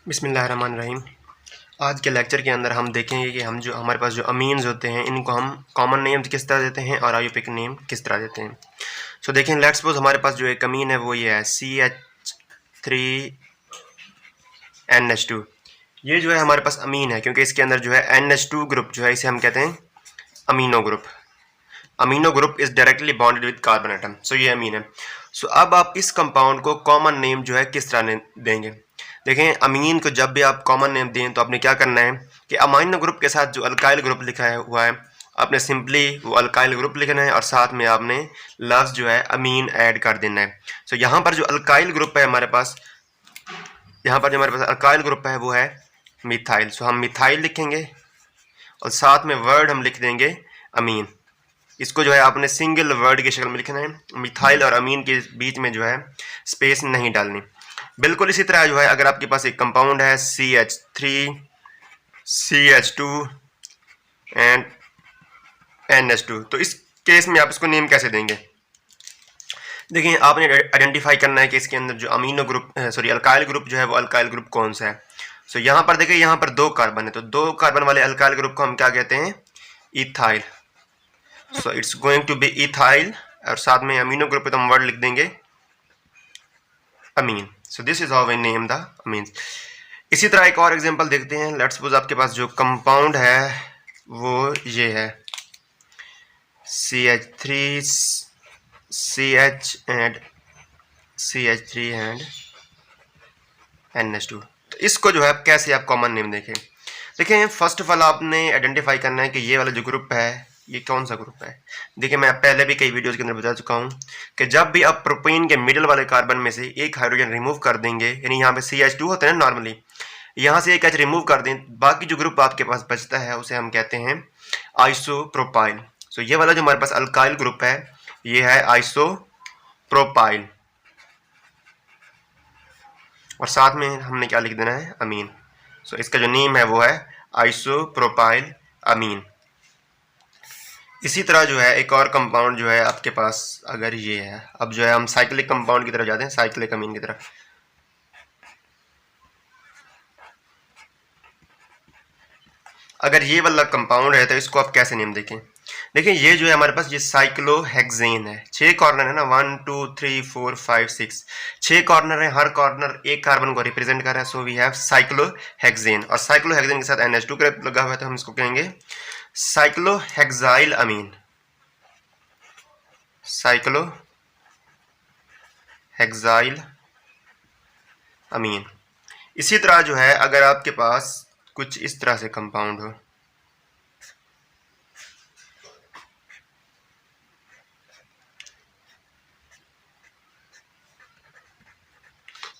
बिस्मिल्लाहिर्रहमानिर्रहीम। आज के लेक्चर के अंदर हम देखेंगे कि हम जो हमारे पास जो अमीन्स होते हैं इनको हम कॉमन नेम किस तरह देते हैं और आयुपिक नेम किस तरह देते हैं। सो देखें, लेट्स सपोज हमारे पास जो एक अमीन है वो ये है CH3NH2। ये जो है हमारे पास अमीन है क्योंकि इसके अंदर जो है NH2 ग्रुप जो है इसे हम कहते हैं amino group. Amino group is directly bonded with carbon atom. So ये अमीन है। सो अब आप इस कंपाउंड को कॉमन नेम जो है किस तरह देंगे। देखें, अमीन को जब भी आप कॉमन नेम दें तो आपने क्या करना है कि अमीनो ग्रुप के साथ जो अल्काइल ग्रुप लिखा हुआ है आपने सिंपली वो अल्काइल ग्रुप लिखना है और साथ में आपने लफ्ज़ जो है अमीन ऐड कर देना है। सो यहाँ पर जो अल्काइल ग्रुप है हमारे पास, यहाँ पर जो हमारे पास अल्काइल ग्रुप है वो है मिथाइल। सो हम मिथाइल लिखेंगे और साथ में वर्ड हम लिख देंगे अमीन। इसको जो है आपने सिंगल वर्ड की शक्ल में लिखना है। मिथाइल और अमीन के बीच में जो है स्पेस नहीं डालनी। बिल्कुल इसी तरह जो है अगर आपके पास एक कंपाउंड है CH3CH2 एंड NH2, तो इस केस में आप इसको नेम कैसे देंगे। देखिए, आपने आइडेंटिफाई करना है कि इसके अंदर जो अमीनो ग्रुप अल्काइल ग्रुप जो है वो अल्काइल ग्रुप कौन सा है। सो यहाँ पर देखिए, यहाँ पर 2 कार्बन है तो 2 कार्बन वाले अल्काइल ग्रुप को हम क्या कहते हैं, ethyl. So it's going to be ethyl और साथ में अमीनो ग्रुप पे तो हम वर्ड लिख देंगे amine. So this is how we name the amines. इसी तरह एक और एग्जांपल देखते हैं। लेट्स सपोज आपके पास जो कंपाउंड है वो ये है CH3 एंड NH2। तो इसको जो है कैसे आप कॉमन नेम देखें, फर्स्ट ऑफ ऑल आपने आइडेंटिफाई करना है कि ये वाला जो ग्रुप है ये कौन सा ग्रुप है। देखिए, मैं पहले भी कई वीडियोस के अंदर बता चुका हूँ कि जब भी आप प्रोपेन के मिडिल वाले कार्बन में से एक हाइड्रोजन रिमूव कर देंगे, यानी यहाँ पे CH2 होते हैं ना नॉर्मली, यहाँ से एक H रिमूव कर दें, बाकी जो ग्रुप आपके पास बचता है उसे हम कहते हैं आइसोप्रोपाइल। सो ये वाला जो हमारे पास अल्काइल ग्रुप है ये है आइसोप्रोपाइल और साथ में हमने क्या लिख देना है, अमीन। सो इसका जो नेम है वो है आइसोप्रोपाइल अमीन। इसी तरह जो है एक और कंपाउंड जो है आपके पास अगर ये है, अब जो है हम साइक्लिक कंपाउंड की तरफ जाते हैं, साइक्लिक अमीन की तरफ। अगर ये वाला कंपाउंड है तो इसको आप कैसे नेम देखें। देखिए, ये जो है हमारे पास ये साइक्लोहेक्सेन है। 6 कॉर्नर है ना, 1 2 3 4 5 6, 6 कॉर्नर है, हर कॉर्नर एक कार्बन को रिप्रेजेंट कर रहा है। सो वी हैव साइक्लोहेक्सेन और साइक्लोहेक्सेन के साथ NH2 लगा हुआ है तो हम इसको कहेंगे साइक्लोहेक्साइल अमीन। साइक्लोहेक्साइल अमीन। इसी तरह जो है अगर आपके पास कुछ इस तरह से कंपाउंड हो,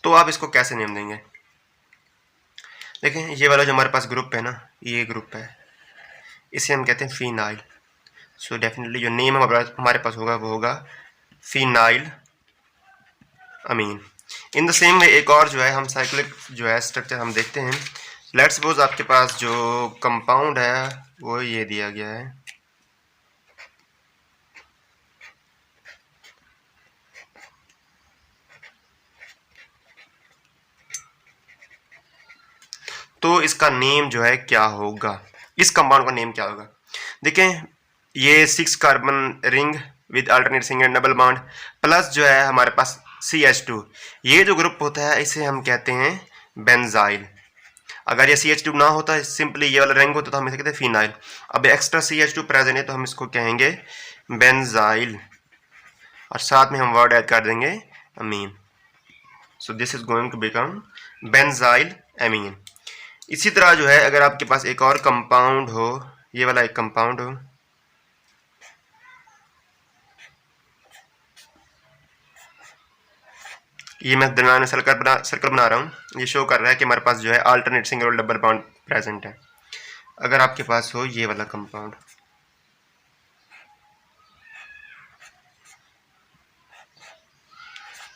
तो आप इसको कैसे नेम देंगे। देखें, ये वाला जो हमारे पास ग्रुप है ना, ये ग्रुप है, इसे हम कहते हैं फिनाइल। सो डेफिनेटली जो नेम हमारे पास होगा वो होगा phenyl amine. In the same way एक और जो है हम साइक्लिक जो है स्ट्रक्चर हम देखते हैं। लेट्स सपोज आपके पास जो कंपाउंड है वो ये दिया गया है, तो इसका नेम जो है क्या होगा, इस कंपाउंड का नेम क्या होगा। देखें, ये 6 carbon ring with alternate single double bond plus जो है हमारे पास CH2, ये जो ग्रुप होता है इसे हम कहते हैं बेंजाइल। अगर ये CH2 ना होता, सिंपली ये वाला रिंग होता तो हम इसे कहते हैं फिनाइल। अब एक्स्ट्रा CH2 प्रेजेंट है तो हम इसको कहेंगे बेंजाइल और साथ में हम वर्ड ऐड कर देंगे amine. So this is going to become benzyl amine. इसी तरह जो है अगर आपके पास एक और कंपाउंड हो, ये वाला एक कंपाउंड हो, ये मैं दरम्यान में सर्कल बना रहा हूँ, ये शो कर रहा है कि हमारे पास जो है अल्टरनेट सिंगल और डबल बॉन्ड प्रेजेंट है। अगर आपके पास हो ये वाला कंपाउंड,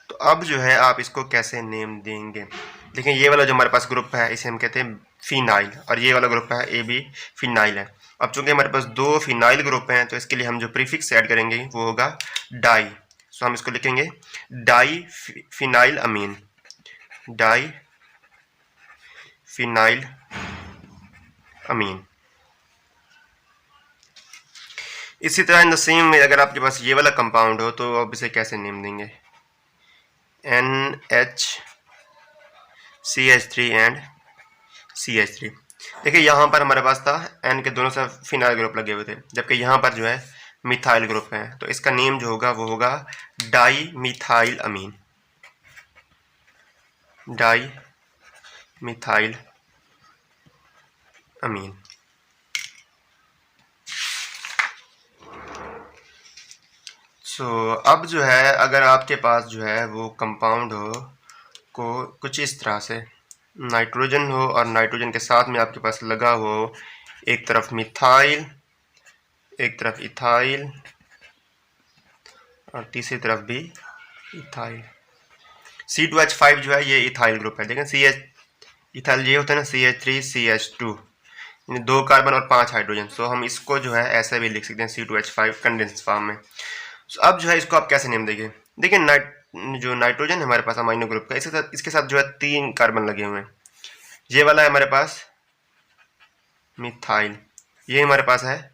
तो अब जो है आप इसको कैसे नेम देंगे। देखिए, ये वाला जो हमारे पास ग्रुप है इसे हम कहते हैं फिनाइल और ये वाला ग्रुप है ये भी फिनाइल है। अब चूंकि हमारे पास 2 फिनाइल ग्रुप हैं तो इसके लिए हम जो प्रीफिक्स ऐड करेंगे वो होगा डाई। सो हम इसको लिखेंगे डाई फिनाइल अमीन, डाई फिनाइल अमीन। इसी तरह इन द सेम वे अगर आपके पास ये वाला कंपाउंड हो तो आप इसे कैसे नेम देंगे, NHCH3 एंड CH3। देखिए यहाँ पर हमारे पास था N के दोनों से फिनाइल ग्रुप लगे हुए थे, जबकि यहाँ पर जो है मिथाइल ग्रुप है, तो इसका नेम जो होगा वो होगा डाई मिथाइल अमीन, डाई मिथाइल अमीन। अब जो है अगर आपके पास जो है वो कंपाउंड हो को कुछ इस तरह से नाइट्रोजन हो और नाइट्रोजन के साथ में आपके पास लगा हो एक तरफ मिथाइल, एक तरफ इथाइल और तीसरी तरफ भी इथाइल। C2H5 जो है ये इथाइल ग्रुप है। देखें CH इथाइल ये होता है ना CH3CH2, 2 कार्बन और 5 हाइड्रोजन। सो हम इसको जो है ऐसे भी लिख सकते हैं C2H5 कंडेंस फॉर्म में। अब जो है इसको आप कैसे नेम देंगे, देखिए जो नाइट्रोजन है हमारे पास अमाइनो ग्रुप का, इसके साथ जो है 3 कार्बन लगे हुए हैं। ये वाला है हमारे पास मिथाइल, ये हमारे पास है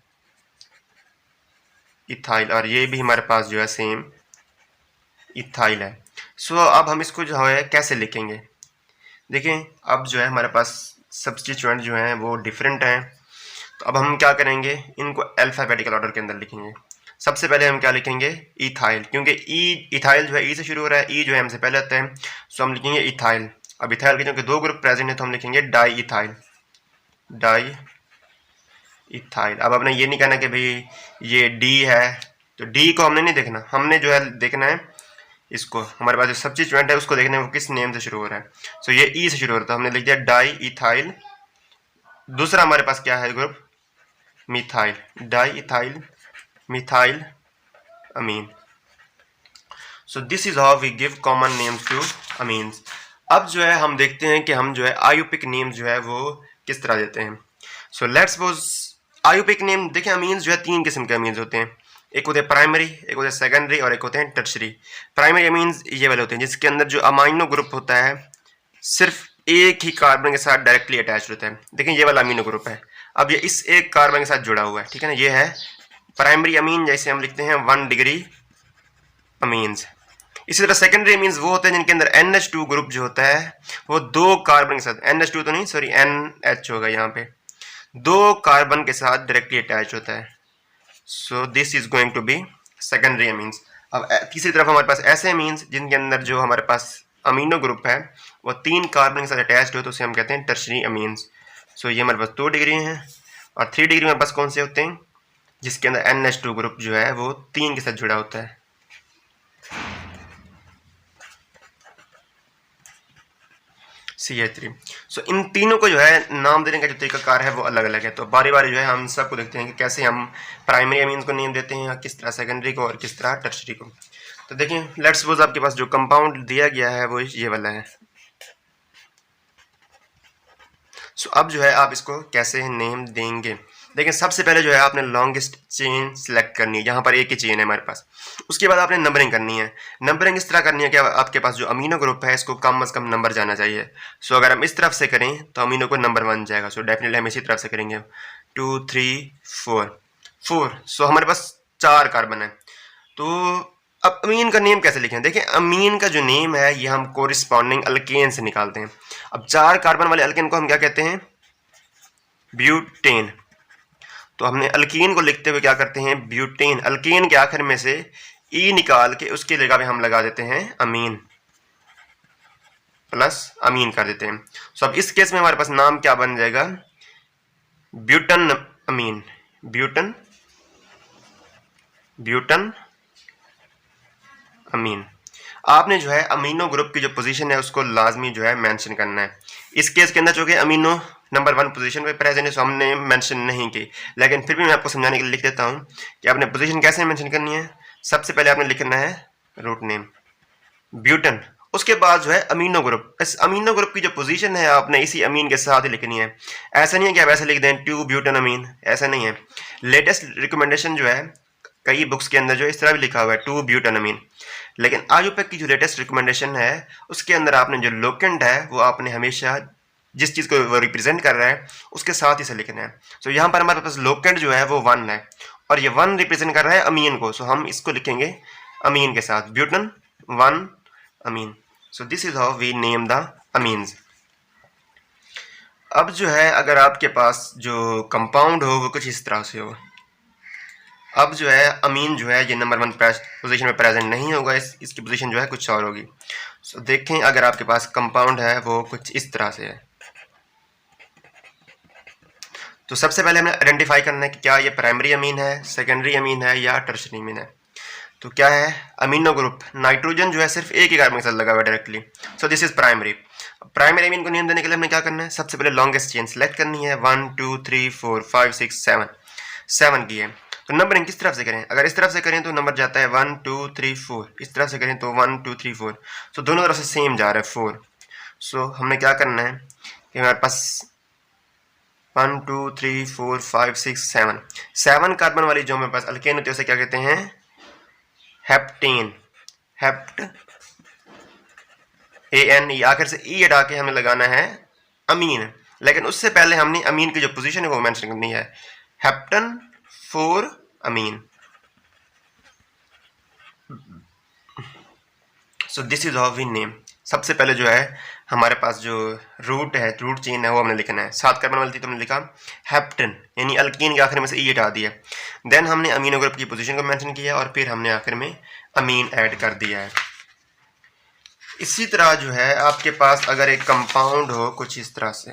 इथाइल और ये भी हमारे पास जो है सेम इथाइल है। अब हम इसको जो है कैसे लिखेंगे, देखें अब जो है हमारे पास सब्स्टिट्यूएंट जो हैं वो डिफरेंट हैं, तो अब हम क्या करेंगे, इनको अल्फ़ाबेटिकल ऑर्डर के अंदर लिखेंगे। सबसे पहले हम क्या लिखेंगे, इथाइल, क्योंकि इथाइल जो है ई से शुरू हो रहा है, ई जो है हमसे पहले आता है, सो हम लिखेंगे इथाइल। अब इथाइल के क्योंकि 2 ग्रुप प्रेजेंट है तो हम लिखेंगे डाई इथाइल, डाई इथाइल। अब आपने ये नहीं कहना कि भाई ये डी है, तो डी को हमने नहीं देखना, हमने जो है देखना है इसको, हमारे पास जो सब्स्टिट्यूएंट है उसको देखना है वो किस नेम से शुरू हो रहा है। सो ये ई से शुरू हो रहा है तो हमने लिख दिया डाई इथाइल। दूसरा हमारे पास क्या है group, methyl, di ethyl methyl amine. So this is how we give common names to amines. अब जो है हम देखते हैं कि हम जो है आयुपिक नेम जो है वो किस तरह देते हैं। सो लेट्स सपोज आयुपिक नेम, देखें अमीन्स जो है 3 किस्म के अमीन्स होते हैं, एक होते हैं प्राइमरी, एक होते हैं सेकेंडरी और एक होते हैं टर्शरी। प्राइमरी अमीन्स ये वाले होते हैं जिसके अंदर जो अमाइनो ग्रुप होता है सिर्फ एक ही कार्बन के साथ डायरेक्टली अटैच होता है। देखें ये वाला अमीनो ग्रुप है, अब ये इस एक कार्बन के साथ जुड़ा हुआ है, ठीक है ना, ये है प्राइमरी अमीन, जैसे हम लिखते हैं 1 डिग्री अमीन्स। इसी तरह सेकेंडरी अमीन्स वो होते हैं जिनके अंदर NH2 ग्रुप जो होता है वो 2 कार्बन के साथ, NH2 तो नहीं सॉरी NH होगा यहाँ पे, 2 कार्बन के साथ डायरेक्टली अटैच होता है। So this is going to be secondary amines. अब तीसरी तरफ हमारे पास ऐसे अमीन्स जिनके अंदर जो हमारे पास अमीनो ग्रुप है वो 3 कार्बन के साथ अटैच्ड हो तो उसे हम कहते हैं टर्शरी अमीन्स। सो ये हमारे पास 2 डिग्री हैं और 3 डिग्री हमारे पास कौन से होते हैं, जिसके अंदर NH2 ग्रुप जो है वो 3 के साथ जुड़ा होता है। CH3। सो इन तीनों को जो है नाम देने का जो तरीकाकार है वो अलग अलग है, तो बारी बारी जो है हम सबको देखते हैं कि कैसे हम प्राइमरी अमीन्स को नेम देते हैं, किस तरह सेकेंडरी को और किस तरह टर्शरी को। तो देखिए लेट्स सपोज आपके पास जो कंपाउंड दिया गया है वो ये वाला है। अब जो है आप इसको कैसे नेम देंगे, देखिए सबसे पहले जो है आपने लॉन्गेस्ट चेन सिलेक्ट करनी है, यहाँ पर एक ही चेन है हमारे पास। उसके बाद आपने नंबरिंग करनी है। नंबरिंग इस तरह करनी है कि आपके पास जो अमीनो ग्रुप है इसको कम से कम नंबर जाना चाहिए। अगर हम इस तरफ से करें तो अमीनो को नंबर 1 जाएगा, डेफिनेटली हम इसी तरफ से करेंगे 2 3 4। हमारे पास 4 कार्बन है। तो अब अमीन का नेम कैसे लिखें, देखिए अमीन का जो नेम है ये हम कोरिस्पॉन्डिंग अल्केन से निकालते हैं। अब 4 कार्बन वाले अल्केन को हम क्या कहते हैं, ब्यूटेन। तो हमने अल्कीन को लिखते हुए क्या करते हैं, ब्यूटेन। अल्कीन के आखिर में से ई निकाल के उसके जगह पे हम लगा देते हैं अमीन, प्लस अमीन कर देते हैं। अब इस केस में हमारे पास नाम क्या बन जाएगा, ब्यूटन अमीन, ब्यूटन अमीन। आपने जो है अमीनो ग्रुप की जो पोजीशन है उसको लाजमी जो है मेंशन करना है। इस केस के अंदर जो कि अमीनो नंबर 1 पोजीशन पे प्रेजेंट है, सो हमने मेंशन नहीं की, लेकिन फिर भी मैं आपको समझाने के लिए लिख देता हूँ कि आपने पोजीशन कैसे मेंशन करनी है। सबसे पहले आपने लिखना है रूट नेम ब्यूटन, उसके बाद जो है अमीनो ग्रुप। इस अमीनो ग्रुप की जो पोजीशन है आपने इसी अमीन के साथ ही लिखनी है। ऐसा नहीं है कि आप ऐसे लिख दें 2 ब्यूटन अमीन, ऐसा नहीं है। लेटेस्ट रिकमेंडेशन जो है कई बुक्स के अंदर जो इस तरह भी लिखा हुआ है 2 ब्यूटन अमीन, लेकिन आयुपेक की जो लेटेस्ट रिकमेंडेशन है उसके अंदर आपने जो लोकेंट है वो आपने हमेशा जिस चीज़ को वो रिप्रेजेंट कर रहा है उसके साथ इसे लिखना है। सो यहाँ पर हमारे पास लोकेंट जो है वो 1 है और ये 1 रिप्रेजेंट कर रहा है अमीन को। सो हम इसको लिखेंगे अमीन के साथ, butan 1 amine. So this is how we name the amines. अब जो है अगर आपके पास जो कंपाउंड हो वो कुछ इस तरह से हो। अब जो है अमीन जो है ये नंबर 1 पोजीशन में प्रेजेंट नहीं होगा, इसकी पोजीशन जो है कुछ और होगी। सो देखें अगर आपके पास कंपाउंड है वो कुछ इस तरह से है, तो सबसे पहले हमें आइडेंटिफाई करना है कि क्या ये प्राइमरी अमीन है, सेकेंडरी अमीन है या टर्शरी अमीन है। तो क्या है, अमीनो ग्रुप नाइट्रोजन जो है सिर्फ एक ही कार्बन के साथ लगा हुआ है directly, so this is primary. Primary amine को नेम देने के लिए हमें क्या करना है, सबसे पहले लॉन्गेस्ट चेन सेलेक्ट करनी है, 1 2 3 4 5 6 7 की है। तो नंबरिंग किस तरफ से करें, अगर इस तरफ से करें तो नंबर जाता है 1 2 3 4, इस तरफ से करें तो 1 2 3 4, सो दोनों तरफ से सेम जा रहा है 4। सो हमने क्या करना है कि हमारे पास 1 2 3 4 5 6 7 कार्बन वाली जो हमारे पास अल्केन होती है उसे क्या कहते हैं, हेप्टेन, हेप्ट AN, आखिर से ई हटा के हमें लगाना है अमीन। लेकिन उससे पहले हमने अमीन की जो पोजीशन है वो मेंशन करनी है, heptan 4 amine. So this is how we name. सबसे पहले जो है हमारे पास जो रूट है, रूट चेन है वो हमने लिखना है। 7 कार्बन वाली थी तो हमने लिखा हेप्टन, यानी अल्कीन के आखिर में से ई हटा दिया। देन हमने अमीनो ग्रुप की पोजीशन को मेंशन किया और फिर हमने आखिर में अमीन ऐड कर दिया है। इसी तरह जो है आपके पास अगर एक कंपाउंड हो कुछ इस तरह से,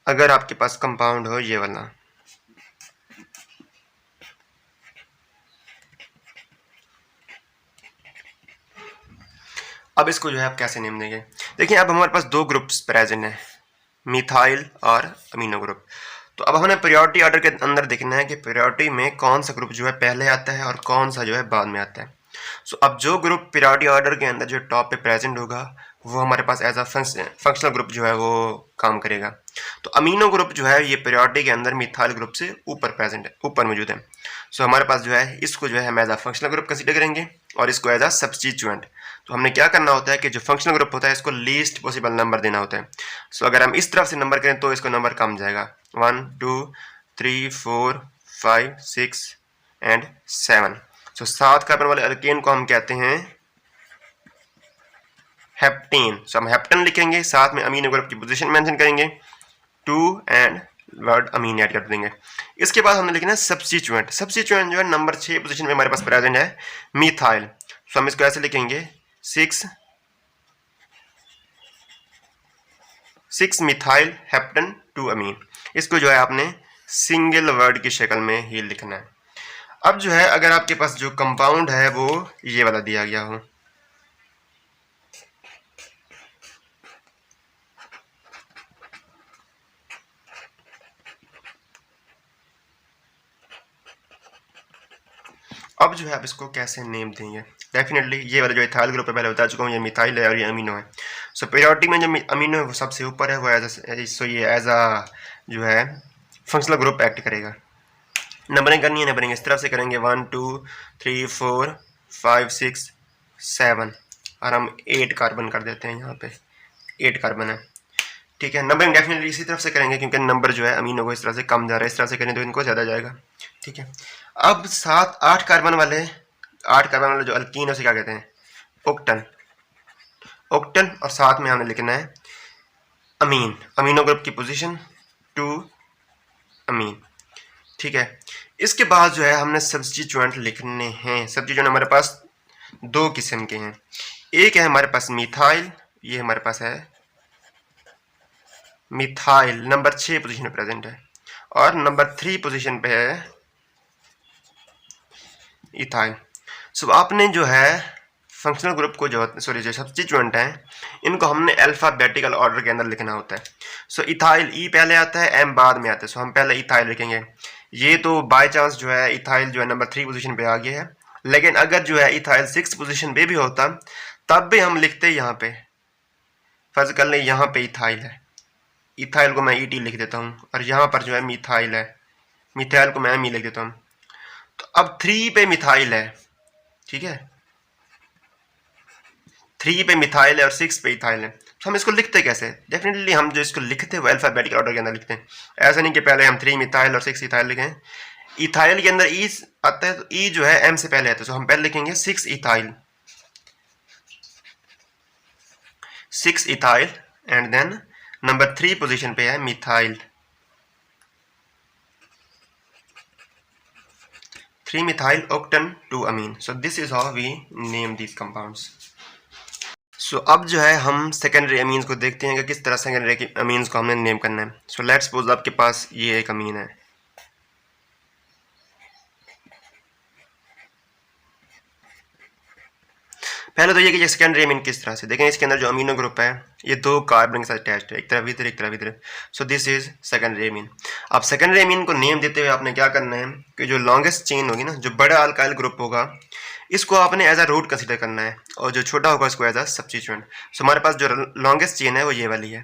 अगर आपके पास कंपाउंड हो ये वाला, अब इसको जो है आप कैसे नेम देंगे। देखिए अब हमारे पास 2 ग्रुप्स प्रेजेंट है, मिथाइल और अमीनो ग्रुप। तो अब हमें प्रायोरिटी ऑर्डर के अंदर देखना है कि प्रायोरिटी में कौन सा ग्रुप जो है पहले आता है और कौन सा जो है बाद में आता है। सो अब जो ग्रुप प्रायोरिटी ऑर्डर के अंदर जो टॉप पे प्रेजेंट होगा वो हमारे पास एज अ फंक्शनल ग्रुप जो है वो काम करेगा। तो अमीनो ग्रुप जो है ये प्रायोरिटी के अंदर मिथाइल ग्रुप से ऊपर प्रेजेंट है, ऊपर मौजूद है। सो हमारे पास जो है इसको जो है हम as a functional group consider करेंगे और इसको एज अ सब्स्टिट्यूएंट। तो हमने क्या करना होता है कि जो फंक्शनल ग्रुप होता है इसको लीस्ट पॉसिबल नंबर देना होता है। सो अगर हम इस तरफ से नंबर करें तो इसको नंबर कम जाएगा, 1 2 3 4 5 6 एंड 7। सो 7 कार्बन वाले अल्केन को हम कहते हैं हेप्टेन। सो हम हेप्टेन लिखेंगे, साथ में अमीनो ग्रुप की पोजीशन मेंशन करेंगे 2 एंड वर्ड अमीन ऐड कर देंगे। इसके बाद हमने लिखना है सब्स्टिट्यूएंट। सब्स्टिट्यूएंट जो है नंबर 6 पोजीशन में हमारे पास प्रेजेंट है मिथाइल। सो हम इसको ऐसे लिखेंगे 6 मिथाइल हेप्टन 2 अमीन। इसको जो है आपने सिंगल वर्ड की शक्ल में ही लिखना है। अब जो है अगर आपके पास जो कंपाउंड है वो ये वाला दिया गया हो, अब जो है आप इसको कैसे नेम देंगे। डेफिनेटली ये वाला जो इथाइल ग्रुप है पहले बता चुका हूँ, ये मिथाइल है और ये अमीनो है। सो पीरियोडिक में जो अमीनो है वो सबसे ऊपर है, वो ये एज अ जो है फंक्शनल ग्रुप एक्ट करेगा। नंबरिंग करनी है, नंबरिंग इस तरफ से करेंगे 1 2 3 4 5 6 7 और हम 8 कार्बन कर देते हैं, यहाँ पे 8 कार्बन है। ठीक है, नंबरिंग डेफिनेटली इसी तरफ से करेंगे क्योंकि नंबर जो है अमीनो को इस तरह से कम जा रहा है, इस तरह से करें तो इनको ज़्यादा जाएगा। ठीक है, अब 8 कार्बन वाले जो अल्कीन है उसे क्या कहते हैं, ओक्टन। ओक्टन और साथ में हमने लिखना है अमीन, अमीनो ग्रुप की पोजीशन 2 अमीन। ठीक है, इसके बाद जो है हमने सब्स्टिट्यूएंट लिखने हैं। सब्स्टिट्यूएंट हमारे पास 2 किस्म के हैं, एक है हमारे पास मिथाइल, ये हमारे पास है मिथाइल नंबर 6 पोजीशन में प्रेजेंट है, और नंबर 3 पोजीशन पे है इथाइल। सो आपने जो है फंक्शनल ग्रुप को जो सब्स्टिट्यूएंट हैं इनको हमने अल्फाबेटिकल ऑर्डर के अंदर लिखना होता है। सो इथाइल ई पहले आता है, एम बाद में आता है। सो हम पहले इथाइल लिखेंगे। ये तो बाय चांस जो है इथाइल जो है नंबर 3 पोजीशन पे आ गया है, लेकिन अगर जो है इथाइल 6 पोजीशन पे भी होता तब भी हम लिखते यहाँ पे, फर्ज कर लें यहाँ पे इथाइल है, इथाइल को मैं ईटी लिख देता हूँ और यहाँ पर जो है मिथाइल है, मिथाइल को मैं एम ई लिख देता हूँ। तो अब 3 पे मिथाइल है, ठीक है, 3 पे मिथाइल है और 6 पे इथाइल है। तो हम इसको लिखते कैसे? डेफिनेटली हम जो इसको लिखते हैं वो अल्फाबेटिकल ऑर्डर के अंदर लिखते हैं। ऐसा नहीं कि पहले हम 3 मिथाइल और 6 इथाइल लिखें। इथाइल के अंदर ई आता है तो ई जो है एम से पहले आता है, तो हम पहले लिखेंगे 6 ethyl, 6 ethyl and then number 3 position पे है methyl, 3 methyl octane 2 amine. So this is how we name these compounds. So अब जो है हम सेकेंडरी अमीन्स को देखते हैं कि किस तरह सेकेंडरी अमीन्स को हमने नेम करना है। सो लेट्स सपोज आपके पास ये एक अमीन है, पहले तो ये कि सेकेंडरी अमीन किस तरह से देखें। इसके अंदर जो अमीनो ग्रुप है ये 2 कार्बन के साथ अटैच्ड है, एक तरफ इधर एक तरफ इधर। सो दिस इज सेकेंडरी अमीन। अब सेकेंडरी अमीन को नेम देते हुए आपने क्या करना है कि जो लॉन्गेस्ट चेन होगी ना, जो बड़ा अल्काइल ग्रुप होगा, इसको आपने एज अ रूट कंसीडर करना है और जो छोटा होगा इसको एज अ सब्स्टिट्यूएंट। सो हमारे पास जो लॉन्गेस्ट चेन है वो ये वाली है,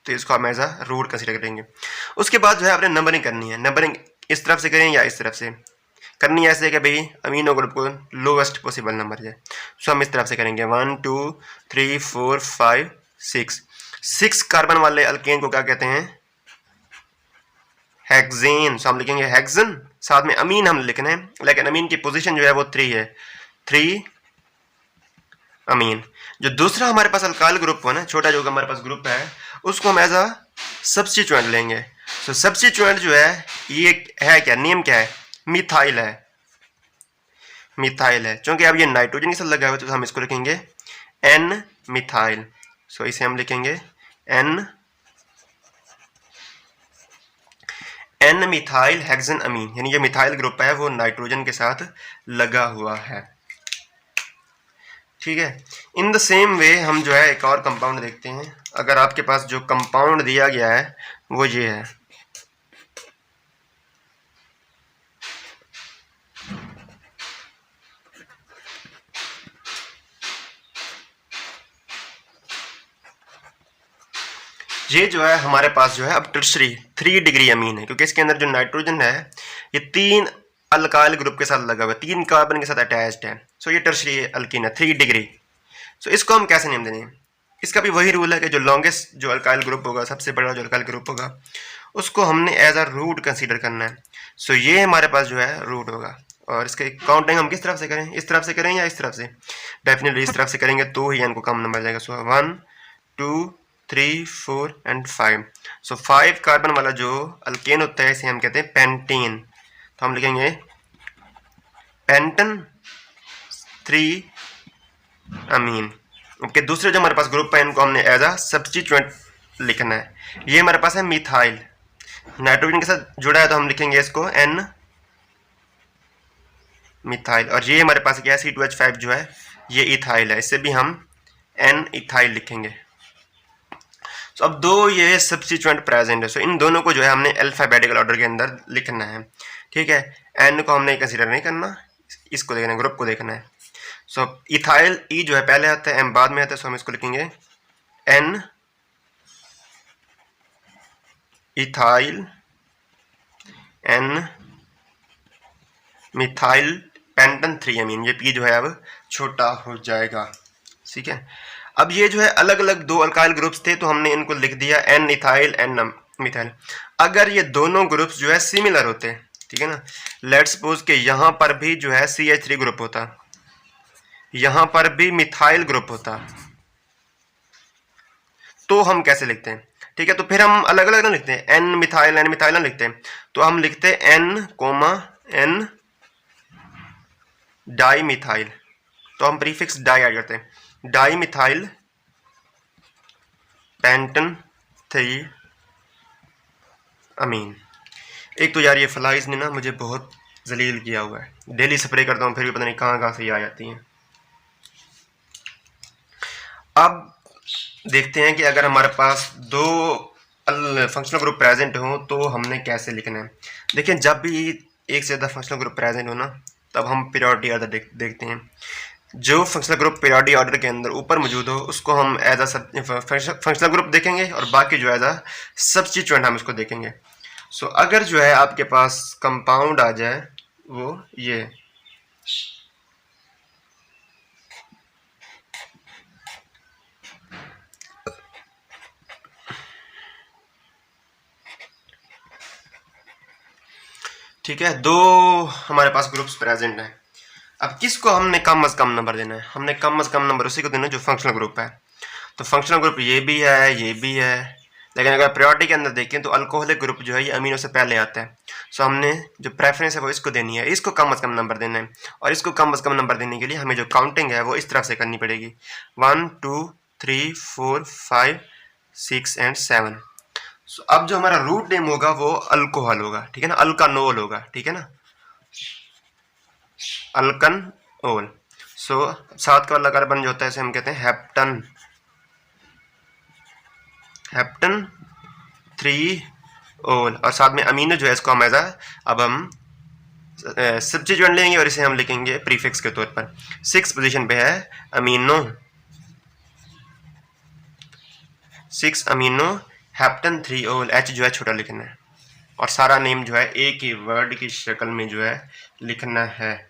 तो इसको हम एज अ रूट कंसीडर करेंगे। उसके बाद जो है आपने नंबरिंग करनी है। नंबरिंग इस तरफ से करें या इस तरफ से करनी है, ऐसे कि भाई अमीनो ग्रुप को लोवेस्ट पॉसिबल नंबर है। सो हम इस तरफ से करेंगे 1 2 3 4 5 6। 6 कार्बन वाले अल्केन को क्या कहते हैं? हेक्सेन। सो हम लिखेंगे हेक्सेन, साथ में अमीन हम लिखना है, लेकिन अमीन की पोजीशन जो है वो 3 है, 3 अमीन। जो दूसरा हमारे पास अल्काइल ग्रुप हो ना, छोटा जो हमारे पास ग्रुप है, उसको हम एज अ सब्स्टिट्यूएंट लेंगे। सो सब्स्टिट्यूएंट जो है ये है क्या, नेम क्या है? मिथाइल है, मिथाइल है। क्योंकि अब ये नाइट्रोजन के साथ लगा हुआ है तो हम इसको लिखेंगे एन मिथाइल। सो इसे हम लिखेंगे एन मिथाइल हेक्सेन अमीन, यानी जो मिथाइल ग्रुप है वो नाइट्रोजन के साथ लगा हुआ है। ठीक है। इन द सेम वे हम जो है एक और कंपाउंड देखते हैं। अगर आपके पास जो कंपाउंड दिया गया है वो ये है, ये जो है हमारे पास जो है अब टर्शरी 3 डिग्री अमीन है, क्योंकि इसके अंदर जो नाइट्रोजन है ये 3 अल्काइल ग्रुप के साथ लगा हुआ है, 3 कार्बन के साथ अटैच्ड है। सो ये टर्शरी अल्कीन है 3 डिग्री। सो इसको हम कैसे नेम देंगे? इसका भी वही रूल है कि जो लॉन्गेस्ट जो अल्काइल ग्रुप होगा, सबसे बड़ा जो अल्काइल ग्रुप होगा, उसको हमने एज अ रूट कंसीडर करना है। सो ये हमारे पास जो है रूट होगा। और इसके काउंटिंग हम किस तरफ से करें? इस तरफ से करें या इस तरफ से? डेफिनेटली इस तरफ से करेंगे तो ही इनको कम नंबर जाएगा। सो 1 2 3 4 एंड 5। सो 5 कार्बन वाला जो अल्केन होता है इसे हम कहते हैं पेंटीन। तो हम लिखेंगे पेंटन 3 अमीन। ओके, दूसरे जो हमारे पास ग्रुप है इनको हमने एज अ सब्स्टिट्यूएंट लिखना है। ये हमारे पास है मिथाइल, नाइट्रोजन के साथ जुड़ा है तो हम लिखेंगे इसको एन मिथाइल। और ये हमारे पास क्या है? C2H5 जो है ये इथाइल है, इससे भी हम एन इथाइल लिखेंगे। तो अब दो ये सब्स्टिट्यूएंट प्रेजेंट है, सो इन दोनों को जो है हमने अल्फाबेटिकल ऑर्डर के अंदर लिखना है। ठीक है, एन को हमने कंसीडर नहीं करना, इसको देखना है, ग्रुप को देखना है। सो इथाइल ई जो है पहले आता है, एम बाद में आता है, सो हम इसको लिखेंगे एन इथाइल एन मिथाइल पेंटन 3 अमीन। ये पी जो है अब छोटा हो जाएगा। ठीक है, अब ये जो है अलग अलग 2 अल्काइल ग्रुप्स थे तो हमने इनको लिख दिया एन इथाइल एन मिथाइल। अगर ये दोनों ग्रुप्स जो है सिमिलर होते, ठीक है ना, लेट्स सपोज कि यहाँ पर भी जो है CH3 ग्रुप होता, यहाँ पर भी मिथाइल ग्रुप होता, तो हम कैसे लिखते हैं? ठीक है, तो फिर हम अलग अलग ना लिखते हैं, एन मिथाइल ना लिखते हैं, तो हम लिखते हैं N comma N di methyl. तो हम प्रीफिक्स डाई ऐड करते हैं, डाई मिथाइल पेंटन 3 अमीन। एक तो यार ये फ्लाइज ने ना मुझे बहुत जलील किया हुआ है, डेली स्प्रे करता हूँ फिर भी पता नहीं कहाँ कहाँ से ये आ जाती हैं। अब देखते हैं कि अगर हमारे पास 2 फंक्शनल ग्रुप प्रेजेंट हो तो हमने कैसे लिखना है। देखिए, जब भी एक से ज़्यादा फंक्शनल ग्रुप प्रेजेंट हो ना, तब हम पीरियोडिक ऑर्डर देखते हैं। जो फंक्शनल ग्रुप पीरियोडिक ऑर्डर के अंदर ऊपर मौजूद हो उसको हम एज अ फंक्शनल ग्रुप देखेंगे और बाकी जो एज अ सब्स्टिट्यूएंट हम इसको देखेंगे। सो अगर जो है आपके पास कंपाउंड आ जाए वो ये, ठीक है, दो हमारे पास ग्रुप्स प्रेजेंट हैं। अब किसको हमने कम से कम नंबर देना है? हमने कम से कम नंबर उसी को देना है जो फंक्शनल ग्रुप है। तो फंक्शनल ग्रुप ये भी है, ये भी है, लेकिन अगर प्रायोरिटी के अंदर देखें तो अल्कोहलिक ग्रुप जो है ये अमीनो से पहले आता है। सो हमने जो प्रेफरेंस है वो इसको देनी है, इसको कम से कम नंबर देना है। और इसको कम से कम नंबर देने के लिए हमें जो काउंटिंग है वो इस तरफ से करनी पड़ेगी, 1 2 3 4 5 6 एंड 7। सो अब जो हमारा रूट नेम होगा वो अल्कोहल होगा, ठीक है ना, अल्कानोल होगा, ठीक है ना, अल्कनओल। सो 7 का वाला कार्बन जो होता है इसे हम कहते हैं हेप्टन, हेप्टन 3 ओल। और साथ में अमीनो जो है इसको हम अब हम सब्स्टिट्यूएंट लेंगे और इसे हम लिखेंगे प्रीफिक्स के तौर पर। 6 पोजीशन पे है अमीनो, 6 अमीनो हेप्टन 3 ओल। एच जो है छोटा लिखना है और सारा नेम जो है एक ही वर्ड की शक्ल में जो है लिखना है।